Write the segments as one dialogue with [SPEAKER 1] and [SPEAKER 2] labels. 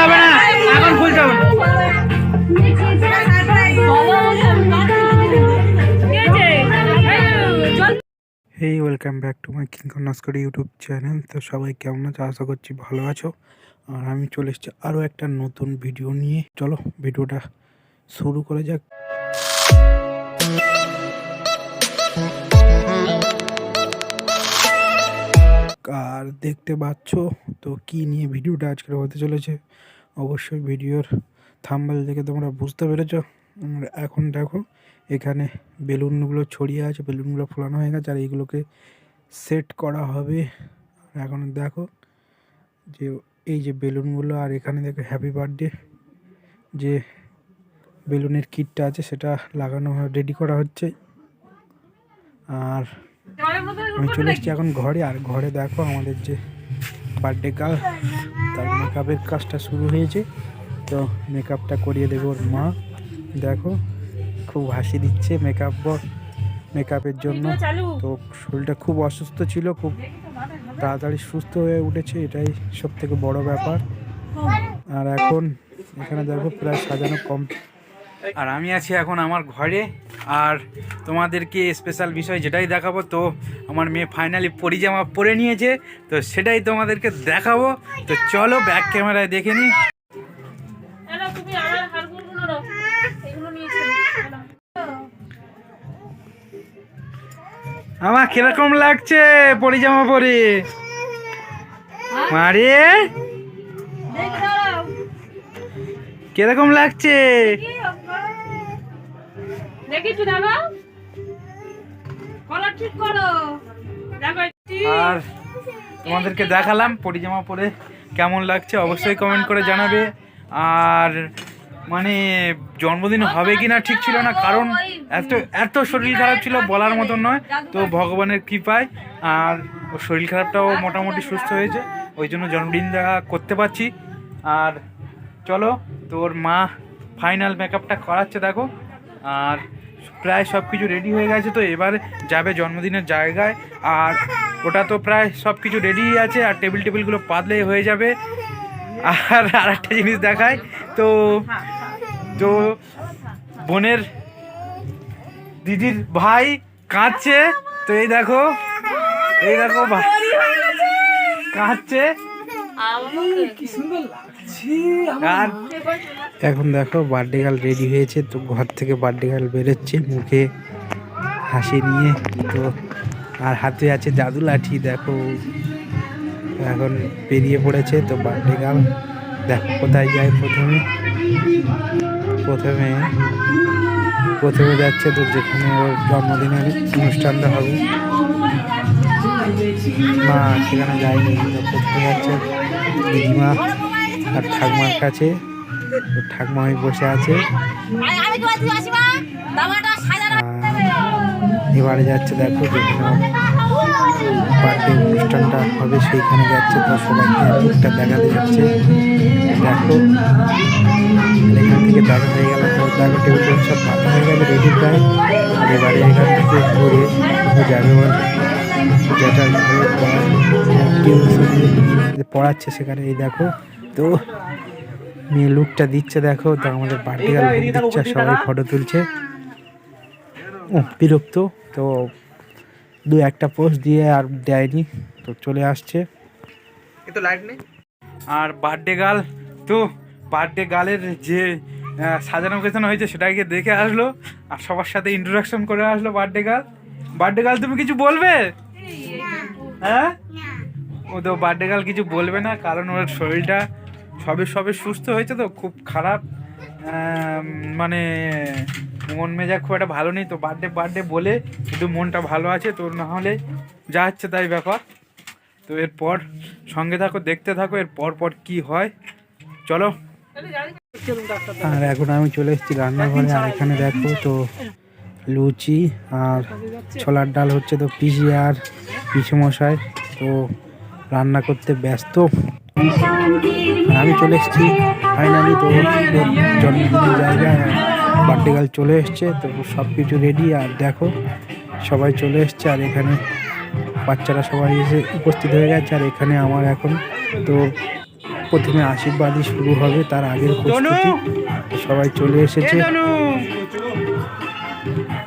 [SPEAKER 1] হবে না, এখন খুলতে হবে না। Hey, welcome back to my king কর্নাস্কর ইউটিউব চ্যানেল। তো সবাই কেমন আছো? আশা করছি ভালো আছো। আর আমি চলে এসেছি আরও একটা নতুন ভিডিও নিয়ে। চলো ভিডিওটা শুরু করা যাক। আর দেখতে পাচ্ছ তো কি নিয়ে ভিডিওটা আজকের হতে চলেছে। অবশ্যই ভিডিওর থাম্বনেল দেখে তোমরা বুঝতে পেরেছো। এখন দেখো এখানে বেলুনগুলো ছড়িয়ে আছে, বেলুনগুলো ফোলানো হয়ে গেছে আর এইগুলোকে সেট করা হবে। এখন দেখো যে এই যে বেলুনগুলো, আর এখানে দেখো হ্যাপি বার্থডে যে বেলুনের কিটটা আছে সেটা লাগানো রেডি করা হচ্ছে। আর আমি চলে এসেছি এখন ঘরে। আর ঘরে দেখো আমাদের যে বার্থডে গার্ল, তার মেকআপের কাজটা শুরু হয়েছে। তো মেকআপটা করিয়ে দেবে ওর মা। দেখো খুব হাসি দিচ্ছে মেকআপের জন্য। তো শরীরটা খুব অসুস্থ ছিল, খুব তাড়াতাড়ি সুস্থ হয়ে উঠেছে, এটাই সব থেকে বড় ব্যাপার। আর এখন এখানে দেখো প্রায় সাজানো কম। আর আমি আছি এখন আমার ঘরে, আর তোমাদেরকে স্পেশাল বিষয় যেটাই দেখাবো। তো আমার মেয়ে ফাইনালি পরিজামা পরে নিয়েছে, তো সেটাই তোমাদেরকে দেখাবো। তো চলো ব্যাক ক্যামেরায় দেখে নিই। আমার কিরকম লাগছে পরিজামা পরে? মারে কিরকম লাগছে? আর তোমাদেরকে দেখালাম পরিজামা পরে কেমন লাগছে, অবশ্যই কমেন্ট করে জানাবে। আর মানে জন্মদিন হবে কিনা ঠিক ছিল না, কারণ এত শরীর খারাপ ছিল বলার মতন নয়। তো ভগবানের কৃপায় আর ওর শরীর খারাপটাও মোটামুটি সুস্থ হয়েছে, ওই জন্য জন্মদিনটা করতে পারছি। আর চলো তোর মা ফাইনাল মেকআপটা করাচ্ছে দেখো। আর প্রায় সব কিছু রেডি হয়ে গেছে, তো এবার যাবে জন্মদিনের জায়গায়। আর ওটা তো প্রায় সব কিছু রেডি আছে, আর টেবিলগুলো পাতলেই হয়ে যাবে। আর আরেকটা জিনিস দেখায়, তো তো বোনের দিদির ভাই কাঁদছে। তো এই দেখো ভাই কাঁদছে। আর এখন দেখো বার্থডে গার্ল রেডি হয়েছে, তো ঘর থেকে বার্থডে গার্ল বেরোচ্ছে মুখে হাসি নিয়ে। তো আর হাতে আছে জাদু লাঠি, দেখো এখন বেরিয়ে পড়েছে। তো বার্থডে গার্ল দেখো কোথায় যায়। প্রথমে যাচ্ছে তো যেখানে ওর জন্মদিনের অনুষ্ঠানটা হবে, মা সেখানে যায়নি। তো প্রথমে যাচ্ছে দিদিমা আর ঠাকমার কাছে। ঠাকমা হয়ে বসে আছে। এবারে যাচ্ছে দেখো যেখানে বার্থডে অনুষ্ঠানটা হবে সেইখানে যাচ্ছে। তো সবাইকে মুখটা দেখাতে যাচ্ছে। দেখো এখান থেকে দেখা হয়ে গেল। তো দেখো টেবিল সব পাতা হয়ে গেছে, রেডি প্রায়। আর এবারে এখান থেকে ঘুরে যাবে ওর যেটা পড়াচ্ছে সেখানে। এই দেখো তো মেয়ে লুকটা দিচ্ছে দেখো। তো আমাদের বার্থডে গার্ল দিচ্ছে, সবাই ফটো তুলছে। ও বিরক্ত, তো দু একটা পোস্ট দিয়ে আর দেয়নি, তো চলে আসছে। আর বার্থডে গার্লের যে সাজানো গোছানো হয়েছে সেটাকে দেখে আসলো, আর সবার সাথে ইন্ট্রোডাকশন করে আসলো। বার্থডে গার্ল তুমি কিছু বলবে? হ্যাঁ, ও তো বার্থডে গার্ল কিছু বলবে না, কারণ ওর শরীরটা সবে সুস্থ হয়েছে, তো খুব খারাপ, মানে মন মেজাজ খুব একটা ভালো নেই। তো বার্থডে বলে কিন্তু মনটা ভালো আছে, তো না হলে যা হচ্ছে তাই ব্যাপার। তো এরপর সঙ্গে থাকো, দেখতে থাকো এর পর কি হয়। চলো। আর এখন আমি চলে এসেছি রান্নাঘরে। আর এখানে দেখো তো লুচি আর ছোলার ডাল হচ্ছে। তো পিসি মশাই তো রান্না করতে ব্যস্ত। আমি চলে এসেছি ফাইনালি। তো জন্মদিনের জায়গায় বার্থডে গার্ল চলে এসছে, তো সব কিছু রেডি। আর দেখো সবাই চলে এসছে, আর এখানে বাচ্চারা সবাই এসে উপস্থিত হয়ে গেছে। আর এখানে আমার এখন তো প্রথমে আশীর্বাদই শুরু হবে, তার আগের প্রস্তুতি। সবাই চলে এসেছে।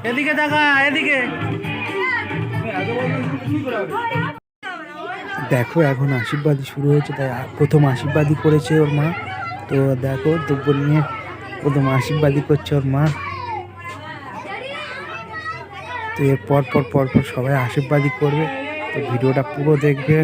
[SPEAKER 2] এদিকে দেখা, এদিকে
[SPEAKER 1] দেখো এখন আশীর্বাদই শুরু হয়েছে, তাই প্রথম আশীর্বাদই করেছে ওর মা। তো দেখো দ্রব্য নিয়ে প্রথম আশীর্বাদই করছে ওর মা। তো এর পর সবাই আশীর্বাদই করবে। তো ভিডিওটা পুরো দেখবে।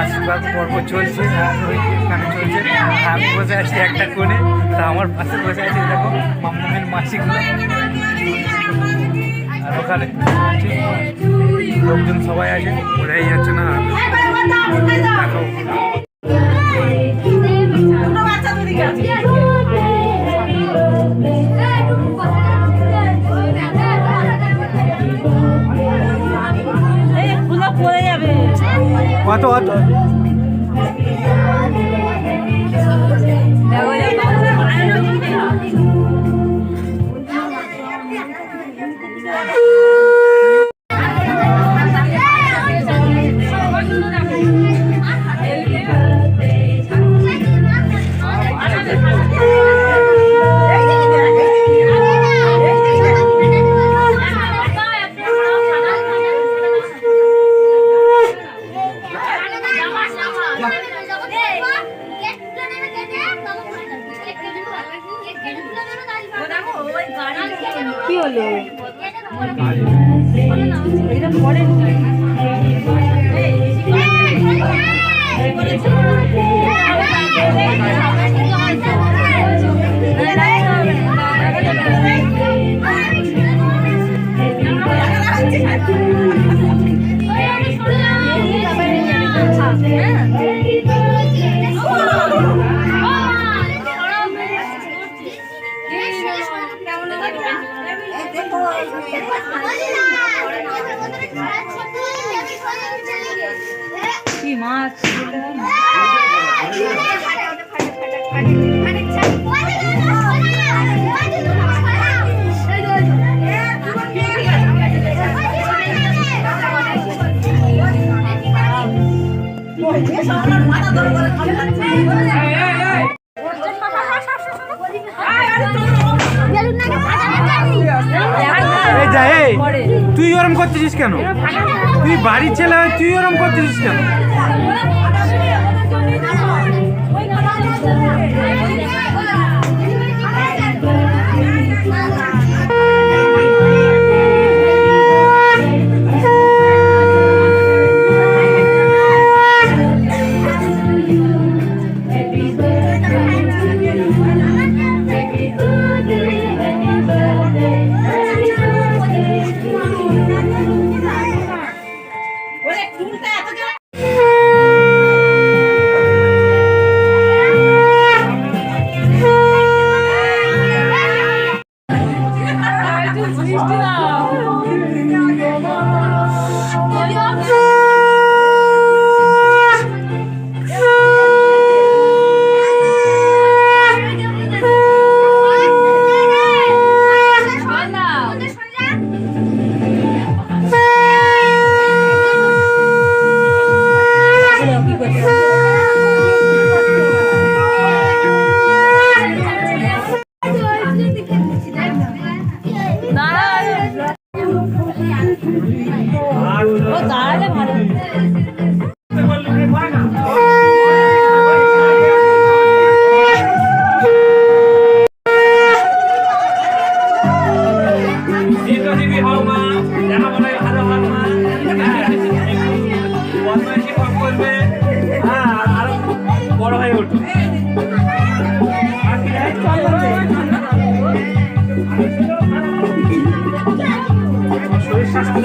[SPEAKER 1] আশীর্বাদ পর্ব চলছে, আর ওইখানে চলছে। আমি বসে আছি একটা কোণে, তা আমার পাশে বসে আছে দেখো মাম্মামের মাসিগুলো, আর ওখানে লোকজন সবাই আছে, বোঝাই যাচ্ছে না। দেখো কত কত
[SPEAKER 3] কি হলো? কি মাছ
[SPEAKER 1] তুই ওরম করতেছিস কেন? তুই বাড়ির ছেলে হয়ে তুই ওরম করতেছিস কেন? দাঁড়ালে ভালো
[SPEAKER 2] বড় হয়ে উঠো শরীর স্বাস্থ্য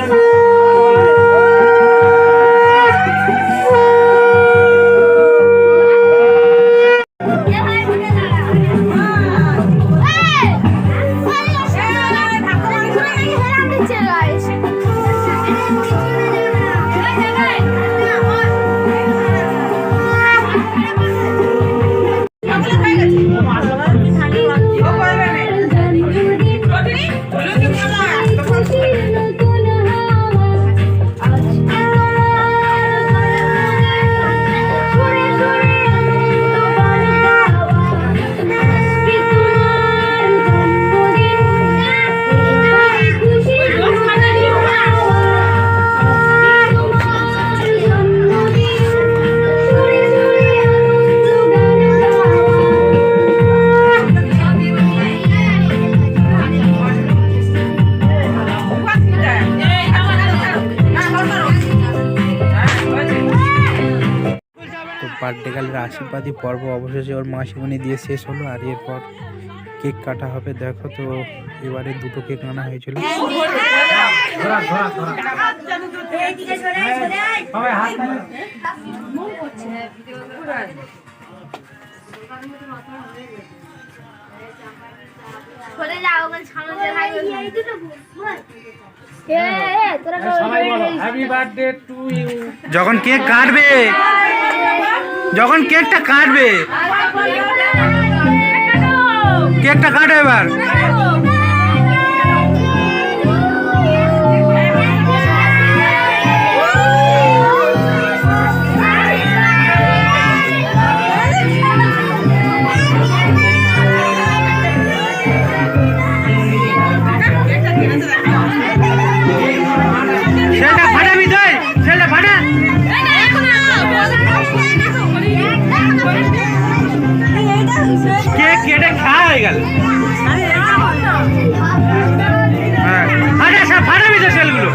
[SPEAKER 1] বার্থডে গালের আশীর্বাদী পর্ব অবশেষে ওর মাসিমণি দিয়ে শেষ হলো। আর এরপর কেক কাটা হবে। দেখো তো এবারে দুটো কেক আনা হয়েছিল। যখন কেক কাটবে, যখন কেকটা কাটবে, কেকটা কাটো এবার। সেটা ফাটাবি তুই, সেটা ফাটা। কেক কেটে খাওয়া হয়ে গেল। আরে সব ফাটাবি তো সেলগুলো।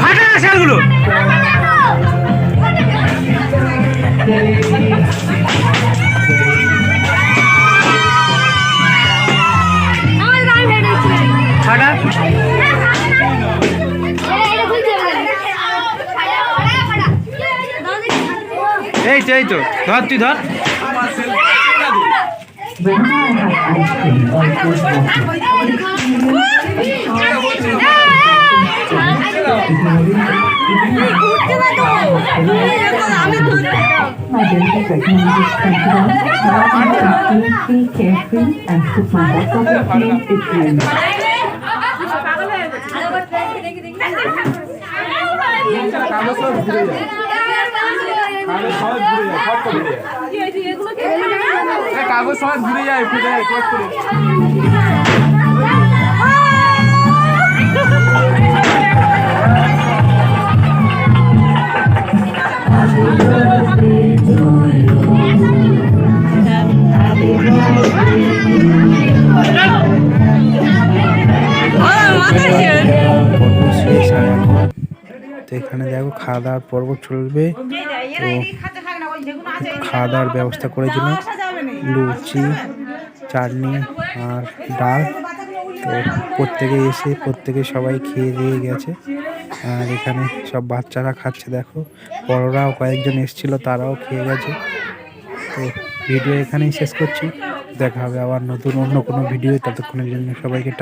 [SPEAKER 1] ফাটা না সেলগুলো।
[SPEAKER 4] আমার গান
[SPEAKER 1] এই তো ধর তুই ধর
[SPEAKER 4] My delicate recommended be carefree and put my back of the plane with you.
[SPEAKER 5] কাগজ সবাই ঘুরে যায় ফিরে যায় কষ্ট করে
[SPEAKER 1] তো এখানে দেখো খাওয়া দাওয়ার পর্ব চলবে। তো খাওয়া দাওয়ার ব্যবস্থা করেছিল লুচি, চাটনি আর ডাল। তো প্রত্যেকে সবাই খেয়ে দিয়ে গেছে। আর এখানে সব বাচ্চারা খাচ্ছে, দেখো বড়রাও কয়েকজন এসেছিল, তারাও খেয়ে গেছে। তো ভিডিও এখানেই শেষ করছি, দেখা হবে আবার নতুন অন্য কোনো ভিডিও। ততক্ষণের জন্য সবাইকে